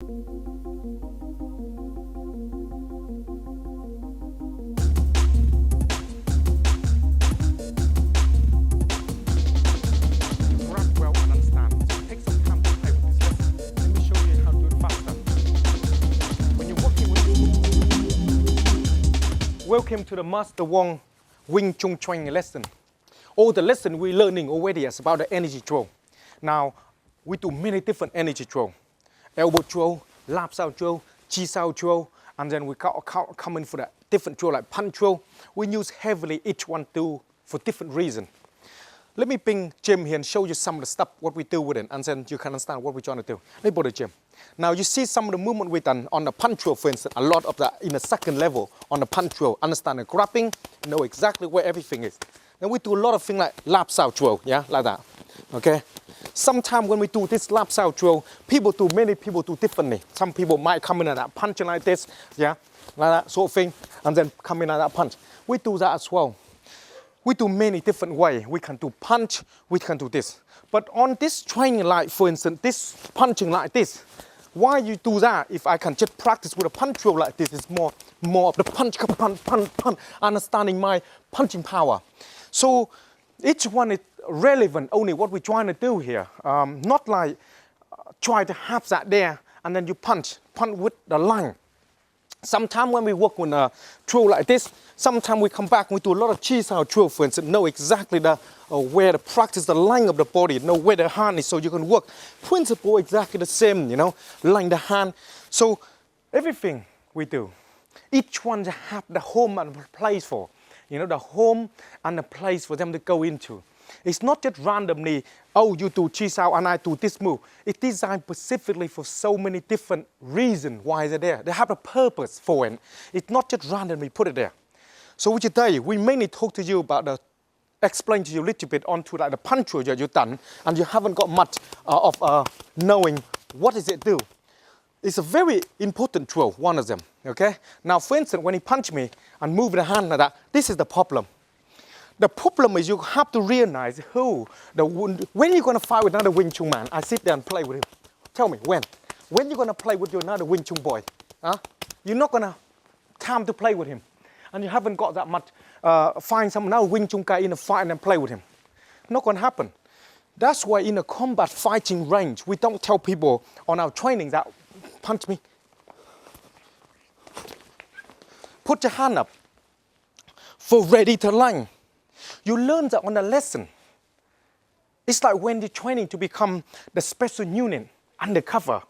Grab well and understand. So take some time to play with this lesson. Let me show you how to do it faster. When you're working with Welcome to the Master Wong Wing-chun training lesson. All the lesson we're learning already is about the energy throw. Now, we do many different energy throw. Elbow throw, lap sao throw, chi sao throw, and then we come in for the different throw like punch throw. We use heavily each one do for different reasons. Let me bring Jim here and show you some of the stuff, what we do with it, and then you can understand what we're trying to do. Let me bother Jim. Now you see some of the movement we've done on the punch throw, for instance, a lot of that in the second level on the punch throw. Understand the grabbing, know exactly where everything is. Then we do a lot of things like lap sao throw, yeah, like that, okay? Sometimes when we do this lap sao throw, many people do differently. Some people might come in and that punch like this, yeah, like that sort of thing, and then come in like that punch. We do that as well. We do many different ways. We can do punch, we can do this. But on this training, like for instance, this punching like this, why you do that? If I can just practice with a punch throw like this, it's more of the punch, understanding my punching power. So each one is relevant only what we're trying to do here. Not like try to have that there and then you punch with the line. Sometimes when we work with a throw like this, sometimes we come back and we do a lot of chi sao throw, for instance, know exactly where to practice the line of the body, know where the hand is, so you can work. Principle exactly the same, you know, line the hand. So everything we do, each one have the home and place for, you know, the home and the place for them to go into. It's not just randomly, oh, you do chi sao and I do this move. It's designed specifically for so many different reasons why they're there. They have a purpose for it. It's not just randomly put it there. So today, we mainly talk to you about explain to you a little bit onto like the punch throw that you've done, and you haven't got much of knowing what does it do. It's a very important throw, one of them, okay? Now, for instance, when he punched me and moved the hand like that, this is the problem. The problem is you have to realize when you're going to fight with another Wing Chun man, I sit there and play with him. Tell me, when? When you're going to play with another Wing Chun boy? Huh? You're not going to time to play with him. And you haven't got that much, find some now Wing Chun guy in a fight and then play with him. Not going to happen. That's why in a combat fighting range, we don't tell people on our training that, punch me. Put your hand up for ready to line. You learn that on the lesson. It's like when you're training to become the special unit, undercover.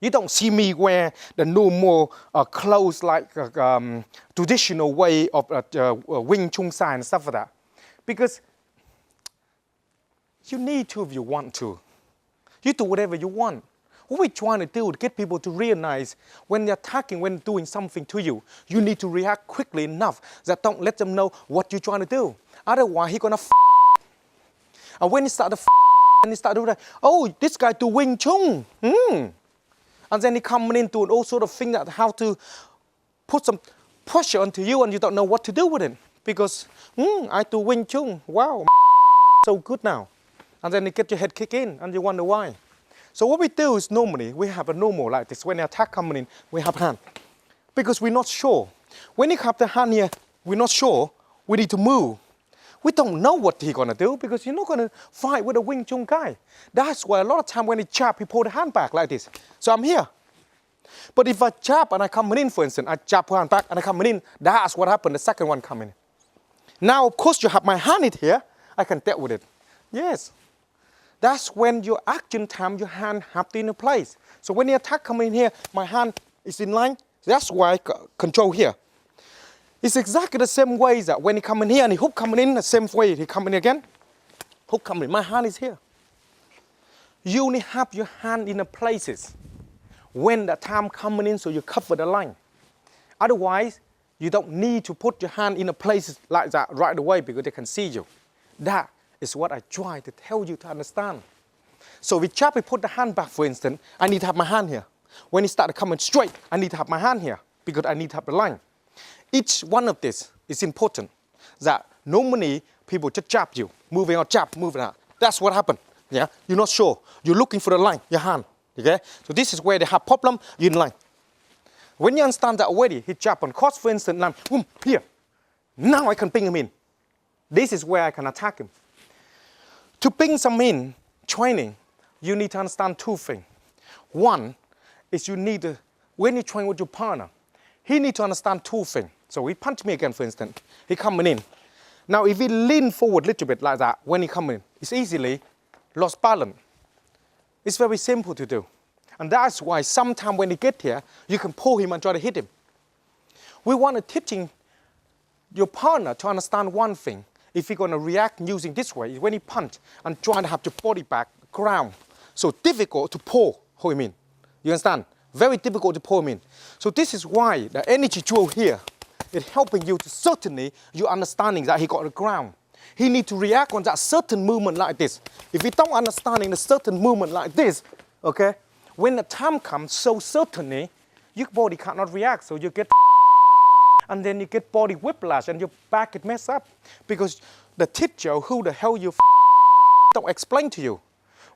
You don't see me wear the normal clothes like traditional way of Wing Chun style and stuff like that. Because you need to if you want to. You do whatever you want. What we're trying to do is get people to realize when they're attacking, when doing something to you, you need to react quickly enough that don't let them know what you're trying to do. Otherwise, he's going to and when he start to and he start doing that, oh, this guy do Wing Chun. And then he coming in doing all sort of things that how to put some pressure onto you and you don't know what to do with it. Because, I do Wing Chun. Wow, so good now. And then you get your head kicked in and you wonder why. So what we do is normally, we have a normal like this. When the attack coming in, we have hand. Because we're not sure. When you have the hand here, we're not sure. We need to move. We don't know what he's going to do because you're not going to fight with a Wing Chun guy. That's why a lot of time when he jab, he pull the hand back like this. So I'm here. But if I jab and I come in, for instance, I jab hand back and I come in, that's what happened, the second one coming. Now, of course, you have my hand in here. I can deal with it. Yes. That's when your action time, your hand have to be in place. So when the attack coming in here, my hand is in line. That's why I control here. It's exactly the same way that when he come in here and he hook coming in, the same way he come in again. Hook coming in, my hand is here. You only have your hand in the places when the time coming in so you cover the line. Otherwise, you don't need to put your hand in the places like that right away because they can see you. That is what I try to tell you to understand. So with jab, we put the hand back, for instance, I need to have my hand here. When it started coming straight, I need to have my hand here because I need to have the line. Each one of this is important. That normally people just jab you, moving out, jab, moving out. That's what happened. Yeah, you're not sure. You're looking for the line, your hand. Okay? So this is where they have problem, you in line. When you understand that already, he jump on cross, for instance, line, boom, here. Now I can ping him in. This is where I can attack him. To ping some in training, you need to understand two things. One is you need to, when you train with your partner, he need to understand two things. So he punch me again, for instance. He coming in. Now if he lean forward a little bit like that, when he coming in, it's easily lost balance. It's very simple to do. And that's why sometimes when he get here, you can pull him and try to hit him. We want to teaching your partner to understand one thing. If you're going to react using this way, when he punch and try to have your body back ground. So difficult to pull him in. You understand? Very difficult to pull him in. So this is why the energy drill here is helping you to certainly you understanding that he got the ground. He need to react on that certain movement like this. If you don't understanding the certain movement like this, okay, when the time comes, so certainly your body cannot react. So you get and then you get body whiplash and your back get messed up because the teacher who the hell you don't explain to you.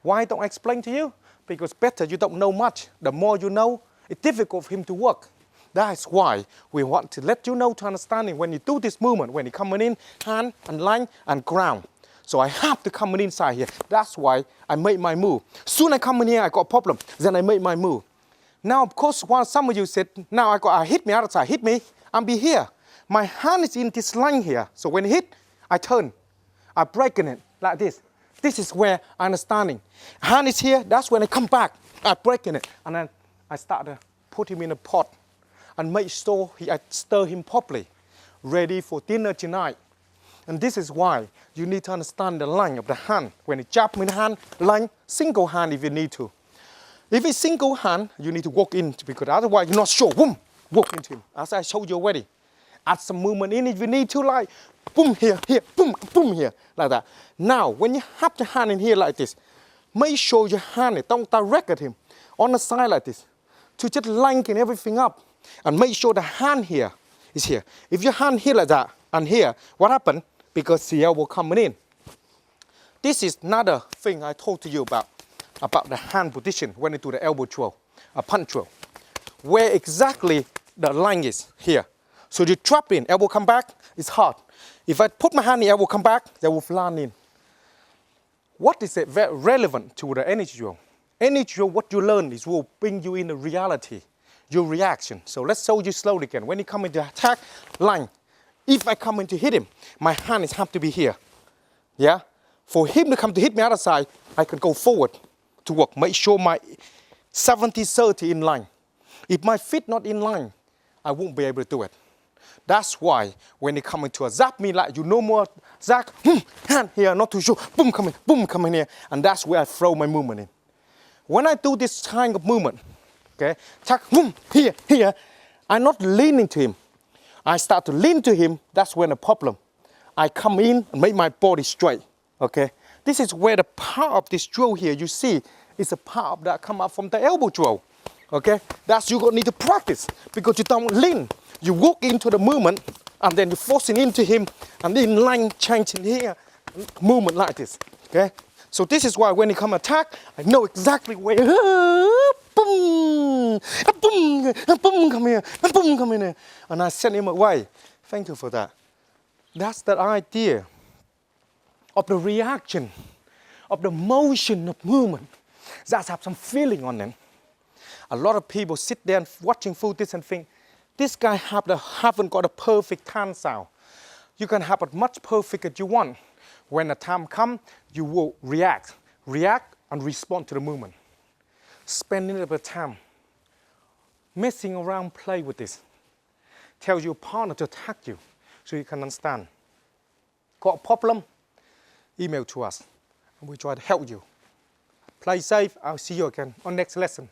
Why don't explain to you? Because better you don't know much. The more you know, it's difficult for him to work. That's why we want to let you know to understanding when you do this movement, when you're coming in, hand and line and ground. So I have to come inside here. That's why I make my move. Soon I come in here, I got a problem. Then I make my move. Now, of course, while some of you said, now I hit me outside, hit me, and be here. My hand is in this line here. So when it hit, I turn. I break in it like this. This is where I'm understanding. Hand is here, that's when I come back. I break in it. And then I start to put him in a pot and make sure I stir him properly, ready for dinner tonight. And this is why you need to understand the line of the hand. When you jab in the hand, line, single hand if you need to. If it's single hand, you need to walk in because otherwise you're not sure. Boom, walk into him. As I showed you already. Add some movement in if you need to, like boom here, here, boom, boom here, like that. Now, when you have your hand in here like this, make sure your hand don't direct at him. On the side like this. To just line everything up. And make sure the hand here is here. If your hand here like that, and here, what happened? Because the elbow coming in. This is another thing I told to you about the hand position when you do the elbow drill, a punch drill. Where exactly the line is here. So you trap in, elbow come back, it's hard. If I put my hand in, elbow come back, they will land in. What is it very relevant to the energy drill? Energy drill, what you learn is will bring you in the reality, your reaction. So let's show you slowly again. When you come into attack line, if I come in to hit him, my hand have to be here. Yeah? For him to come to hit me other side, I can go forward to work. Make sure my 70-30 in line. If my feet not in line, I won't be able to do it. That's why when they come into a zap me like you no more zap, hand here, not too sure, boom, come in here. And that's where I throw my movement in. When I do this kind of movement, okay, tack, boom, here, I'm not leaning to him. I start to lean to him, that's when the problem. I come in and make my body straight, okay? This is where the part of this drill here, you see, is a part that come up from the elbow drill, okay? That's you're gonna need to practice because you don't lean. You walk into the movement and then you're forcing into him and then line changing here, movement like this, okay? So this is why when he come attack, I know exactly where, boom, boom, boom, come here, boom, come in here. And I send him away. Thank you for that. That's the idea of the reaction, of the motion of movement. That have some feeling on them. A lot of people sit there and watching through this and think, this guy haven't got a perfect hand sound. You can have as much perfect as you want. When the time comes, you will react and respond to the movement. Spending a little bit of time messing around, play with this. Tell your partner to attack you so you can understand. Got a problem? Email to us and we try to help you. Play safe. I'll see you again on next lesson.